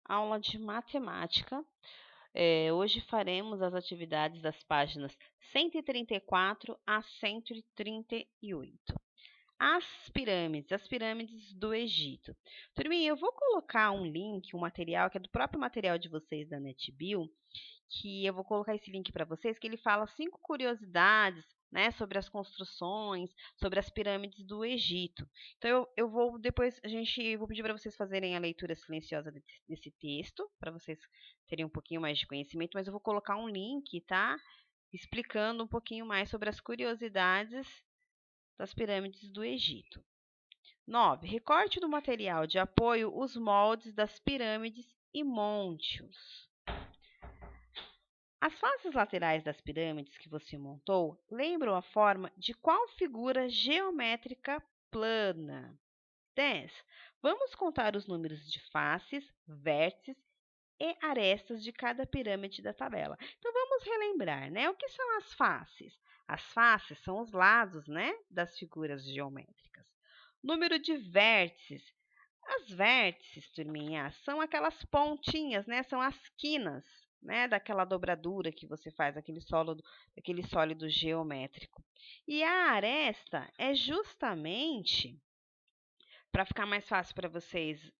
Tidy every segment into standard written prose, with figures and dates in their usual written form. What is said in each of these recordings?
aula de matemática. Hoje faremos as atividades das páginas 134 a 138. As pirâmides do Egito. Turminha, eu vou colocar um link, um material, que é do próprio material de vocês da NetBio, que eu vou colocar esse link para vocês, que ele fala 5 curiosidades, né, sobre as construções, sobre as pirâmides do Egito. Então, eu vou depois, vou pedir para vocês fazerem a leitura silenciosa desse texto, para vocês terem um pouquinho mais de conhecimento, mas eu vou colocar um link, tá, explicando um pouquinho mais sobre as curiosidades das pirâmides do Egito. 9. Recorte do material de apoio os moldes das pirâmides e montes. As faces laterais das pirâmides que você montou lembram a forma de qual figura geométrica plana? 10. Vamos contar os números de faces, vértices e arestas de cada pirâmide da tabela. Então vamos relembrar, né? O que são as faces? As faces são os lados, né, das figuras geométricas. Número de vértices. As vértices, turminha, são aquelas pontinhas, né? São as quinas, né? Daquela dobradura que você faz, aquele sólido geométrico. E a aresta é justamente, para ficar mais fácil para vocês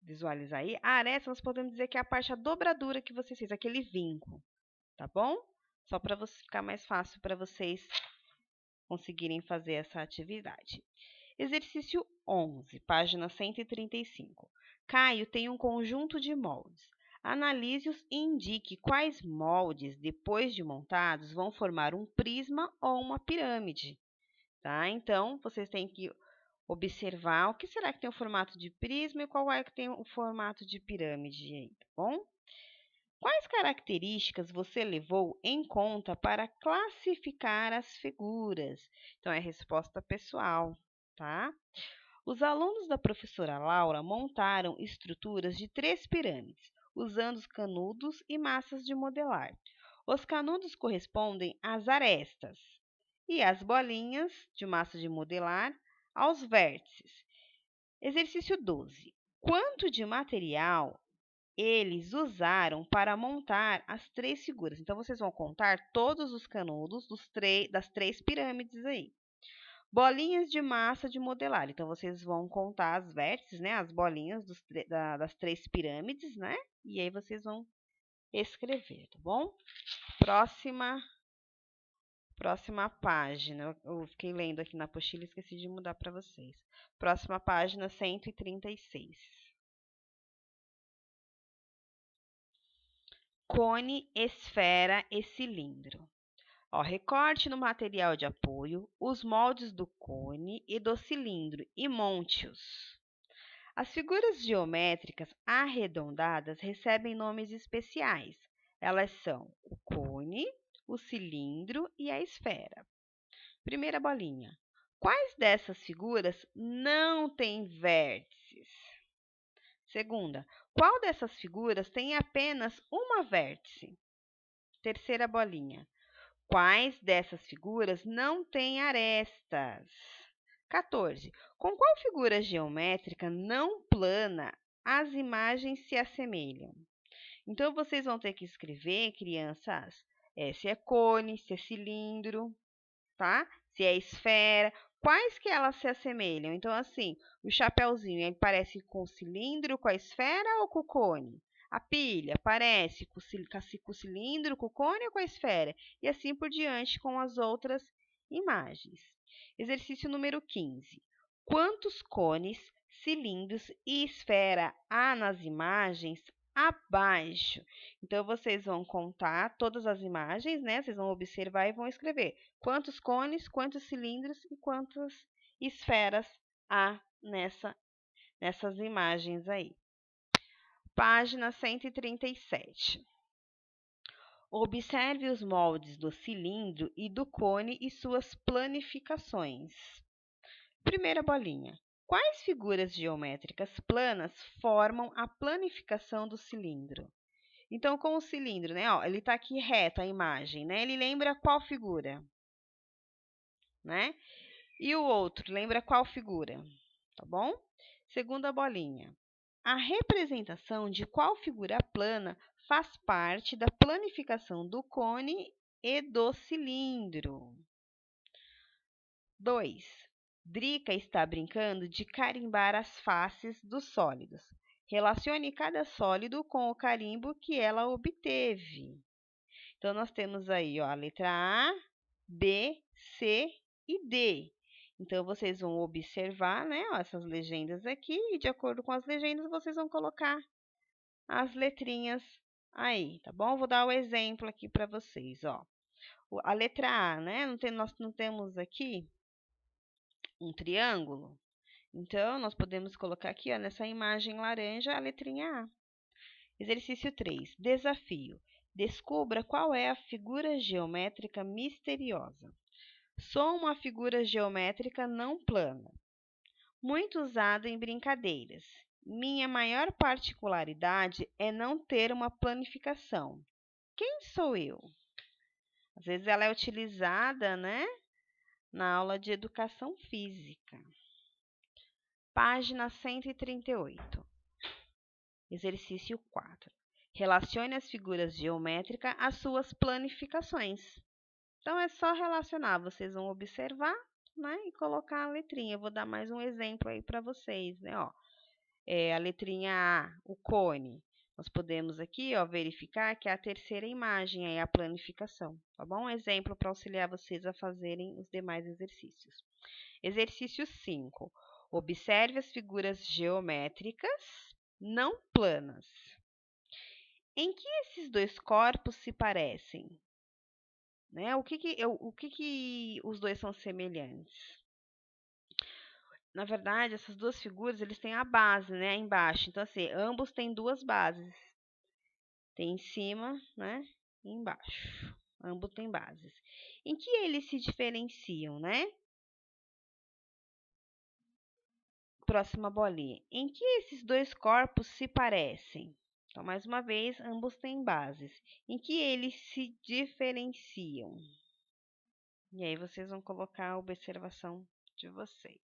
visualizar aí, a aresta nós podemos dizer que é a parte, a dobradura que vocês fez, aquele vinco, tá bom? Só para ficar mais fácil para vocês conseguirem fazer essa atividade. Exercício 11, página 135. Caio tem um conjunto de moldes. Analise-os e indique quais moldes, depois de montados, vão formar um prisma ou uma pirâmide. Tá? Então, vocês têm que observar o que será que tem o formato de prisma e qual é que tem o formato de pirâmide aí, tá bom? Quais características você levou em conta para classificar as figuras? Então, é resposta pessoal, tá? Os alunos da professora Laura montaram estruturas de 3 pirâmides, usando os canudos e massas de modelar. Os canudos correspondem às arestas e as bolinhas de massa de modelar aos vértices. Exercício 12. Quanto de material eles usaram para montar as 3 figuras? Então, vocês vão contar todos os canudos das 3 pirâmides aí. Bolinhas de massa de modelar. Então, vocês vão contar as vértices, né? As bolinhas das 3 pirâmides, né? E aí, vocês vão escrever, tá bom? Próxima página. Eu fiquei lendo aqui na apostila e esqueci de mudar para vocês. Próxima página, 136. Cone, esfera e cilindro. Recorte no material de apoio os moldes do cone e do cilindro e monte-os. As figuras geométricas arredondadas recebem nomes especiais. Elas são o cone, o cilindro e a esfera. Primeira bolinha. Quais dessas figuras não têm vértices? Segunda, qual dessas figuras tem apenas uma vértice? Terceira bolinha. Quais dessas figuras não têm arestas? 14. Com qual figura geométrica não plana as imagens se assemelham? Então, vocês vão ter que escrever, crianças, se é cone, se é cilindro, tá? Se é esfera, quais que elas se assemelham? Então, assim, o chapéuzinho, ele parece com o cilindro, com a esfera ou com o cone? A pilha parece com o cilindro, com o cone ou com a esfera? E assim por diante com as outras imagens. Exercício número 15. Quantos cones, cilindros e esfera há nas imagens abaixo? Então, vocês vão contar todas as imagens, né? Vocês vão observar e vão escrever quantos cones, quantos cilindros e quantas esferas há nessas imagens aí. Página 137. Observe os moldes do cilindro e do cone e suas planificações. Primeira bolinha. Quais figuras geométricas planas formam a planificação do cilindro? Então, com o cilindro, né? Ele está aqui reto a imagem, né? Ele lembra qual figura? Né? E o outro, lembra qual figura? Tá bom? Segunda bolinha. A representação de qual figura plana faz parte da planificação do cone e do cilindro? 2. Drica está brincando de carimbar as faces dos sólidos. Relacione cada sólido com o carimbo que ela obteve. Então, nós temos aí ó, a letra A, B, C e D. Então, vocês vão observar né, ó, essas legendas aqui e, de acordo com as legendas, vocês vão colocar as letrinhas aí, tá bom? Vou dar o exemplo aqui para vocês, ó. A letra A, né? Nós não temos aqui um triângulo? Então, nós podemos colocar aqui, ó, nessa imagem laranja, a letrinha A. Exercício 3. Desafio. Descubra qual é a figura geométrica misteriosa. Sou uma figura geométrica não plana, muito usada em brincadeiras. Minha maior particularidade é não ter uma planificação. Quem sou eu? Às vezes ela é utilizada, né, na aula de educação física. Página 138. Exercício 4. Relacione as figuras geométricas às suas planificações. Então, é só relacionar. Vocês vão observar né, e colocar a letrinha. Eu vou dar mais um exemplo aí para vocês. Né, ó. A letrinha A, o cone. Nós podemos aqui ó, verificar que é a terceira imagem aí, a planificação. Tá bom? Um exemplo para auxiliar vocês a fazerem os demais exercícios. Exercício 5. Observe as figuras geométricas não planas. Em que esses dois corpos se parecem? Né? O que os dois são semelhantes? Na verdade, essas duas figuras eles têm a base, né, embaixo. Então, assim, ambos têm duas bases. Tem em cima, né, e embaixo. Ambos têm bases. Em que eles se diferenciam, né? Próxima bolinha. Em que esses dois corpos se parecem? Então, mais uma vez, ambos têm bases. Em que eles se diferenciam? E aí vocês vão colocar a observação de vocês.